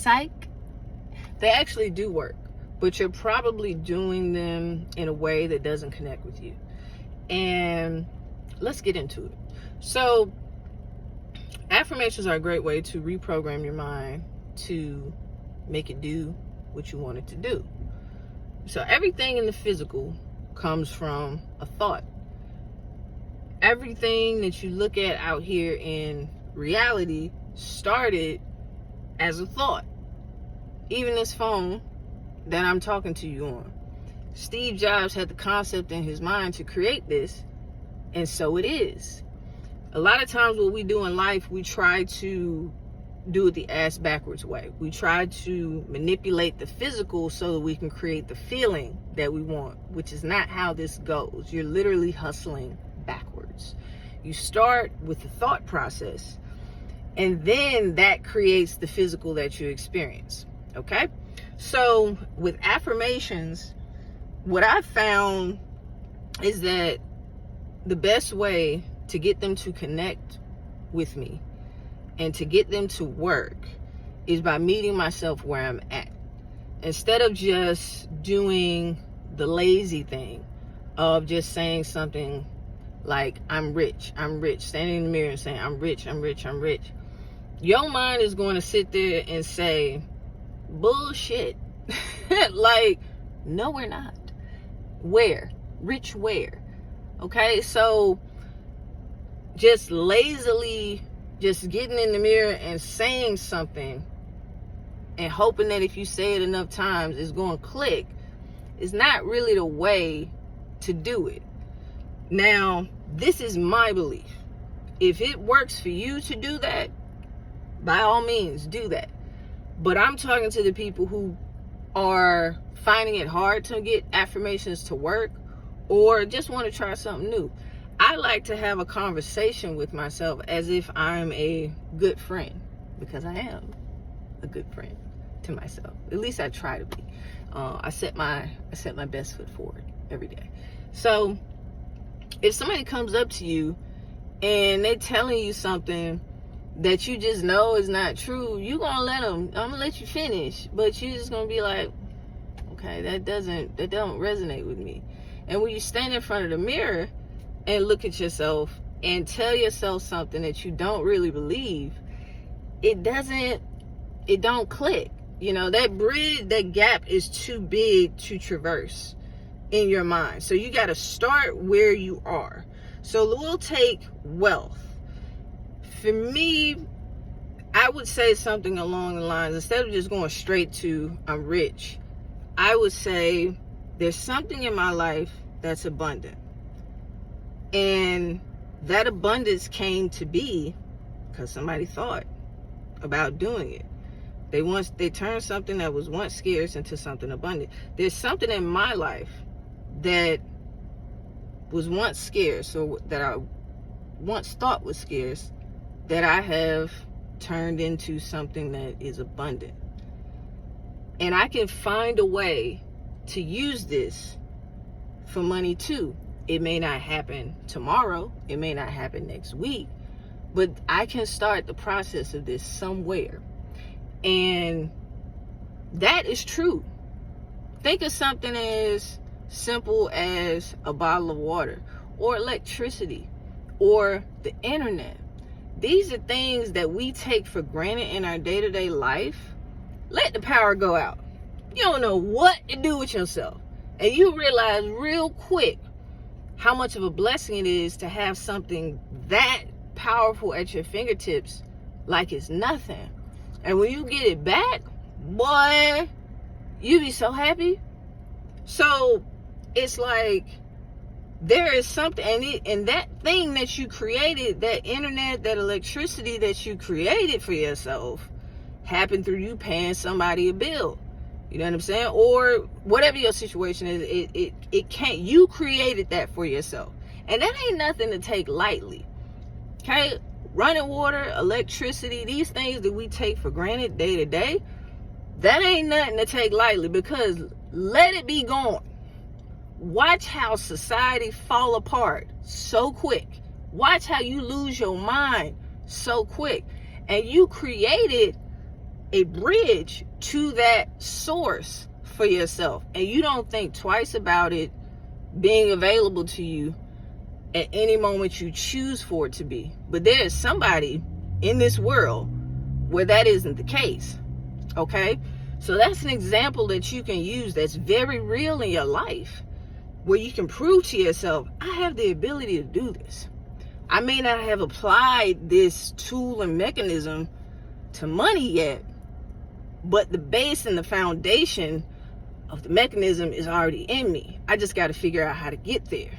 psych, they actually do work, but you're probably doing them in a way that doesn't connect with you. And let's get into it. So affirmations are a great way to reprogram your mind to make it do what you want it to do. So everything in the physical comes from a thought. Everything that you look at out here in reality started as a thought. Even this phone that I'm talking to you on. Steve Jobs had the concept in his mind to create this, and so it is. A lot of times what we do in life, we try to do it the ass backwards way. We try to manipulate the physical so that we can create the feeling that we want, which is not how this goes. You're literally hustling backwards. You start with the thought process, and then that creates the physical that you experience. Okay? So with affirmations, what I've found is that the best way to get them to connect with me and to get them to work is by meeting myself where I'm at. Instead of just doing the lazy thing of just saying something like, I'm rich, standing in the mirror and saying, I'm rich. Your mind is going to sit there and say, bullshit. Like, no, we're not. Where? Rich where? Okay, so just lazily just getting in the mirror and saying something and hoping that if you say it enough times it's going to click is not really the way to do it. Now, this is my belief. If it works for you to do that, by all means, do that. But I'm talking to the people who are finding it hard to get affirmations to work or just want to try something new. I like to have a conversation with myself as if I'm a good friend, because I am a good friend to myself. At least I try to be. I set my best foot forward every day. So if somebody comes up to you and they're telling you something that you just know is not true, you're gonna let them. I'm gonna let you finish, but you're just gonna be like, okay, that don't resonate with me. And when you stand in front of the mirror and look at yourself and tell yourself something that you don't really believe, it don't click. You know, that bridge, that gap is too big to traverse in your mind. So you got to start where you are. So we'll take wealth. For me, I would say something along the lines, instead of just going straight to I'm rich, I would say there's something in my life that's abundant. And that abundance came to be because somebody thought about doing it. They turned something that was once scarce into something abundant. There's something in my life that was once scarce, or that I once thought was scarce, that I have turned into something that is abundant. And I can find a way to use this for money too. It may not happen tomorrow, it may not happen next week, but I can start the process of this somewhere. And that is true. Think of something as simple as a bottle of water, or electricity, or the internet. These are things that we take for granted in our day-to-day life. Let the power go out. You don't know what to do with yourself. And you realize real quick how much of a blessing it is to have something that powerful at your fingertips like it's nothing. And when you get it back, boy, you be so happy. So it's like there is something, and that thing that you created, that internet, that electricity that you created for yourself, happened through you paying somebody a bill. You know what I'm saying? Or whatever your situation is, it can't, you created that for yourself. And that ain't nothing to take lightly. Okay? Running water, electricity, these things that we take for granted day to day, that ain't nothing to take lightly, because let it be gone. Watch how society fall apart so quick. Watch how you lose your mind so quick. And you created a bridge to that source for yourself, and you don't think twice about it being available to you at any moment you choose for it to be. But there is somebody in this world where that isn't the case. Okay? So that's an example that you can use that's very real in your life, where you can prove to yourself, I have the ability to do this. I may not have applied this tool and mechanism to money yet, but the base and the foundation of the mechanism is already in me. I just got to figure out how to get there.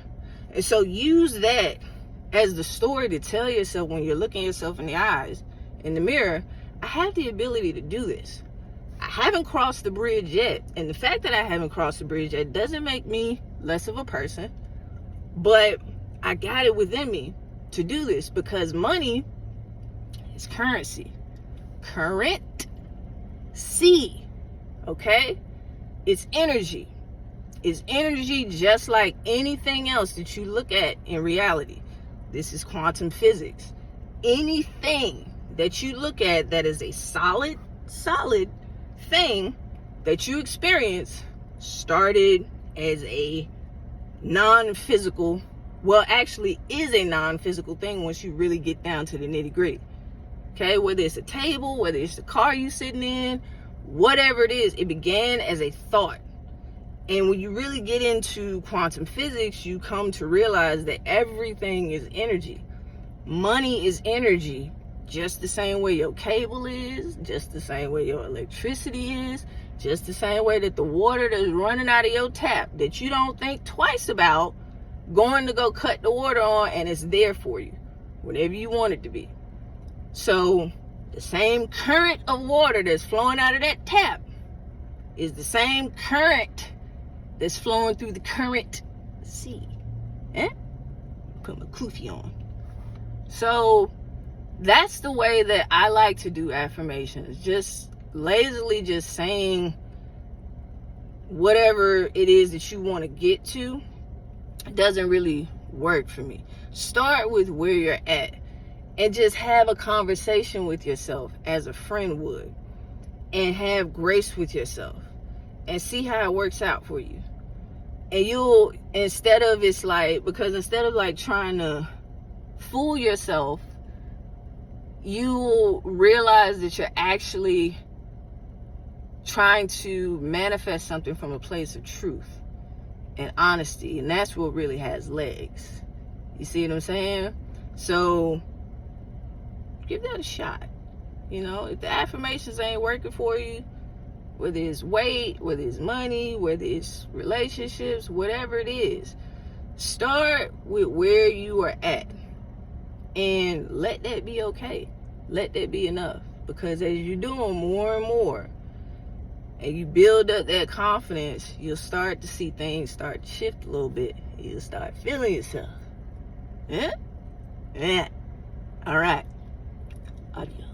And so use that as the story to tell yourself when you're looking yourself in the eyes, in the mirror, I have the ability to do this. I haven't crossed the bridge yet. And the fact that I haven't crossed the bridge yet doesn't make me less of a person. But I got it within me to do this, because money is currency. Currency. Okay? It's energy. It's energy just like anything else that you look at in reality. This is quantum physics. Anything that you look at that is a solid thing that you experience started as a non-physical, well, actually is a non-physical thing once you really get down to the nitty-gritty. Okay, whether it's a table, whether it's the car you're sitting in, whatever it is, it began as a thought. And when you really get into quantum physics, you come to realize that everything is energy. Money is energy, just the same way your cable is, just the same way your electricity is, just the same way that the water that's running out of your tap that you don't think twice about going to go cut the water on, and it's there for you whenever you want it to be. So the same current of water that's flowing out of that tap is the same current that's flowing through the current sea. Put my kufi on. So that's the way that I like to do affirmations. Just lazily just saying whatever it is that you want to get to. It doesn't really work for me. Start with where you're at and just have a conversation with yourself as a friend would, and have grace with yourself and see how it works out for you. And you'll, instead of like trying to fool yourself, you'll realize that you're actually trying to manifest something from a place of truth and honesty. And that's what really has legs. You see what I'm saying? So give that a shot. You know, if the affirmations ain't working for you, whether it's weight, whether it's money, whether it's relationships, whatever it is, start with where you are at and let that be okay. Let that be enough. Because as you're doing more and more and you build up that confidence, you'll start to see things start to shift a little bit. You'll start feeling yourself. Yeah? All right. Adios.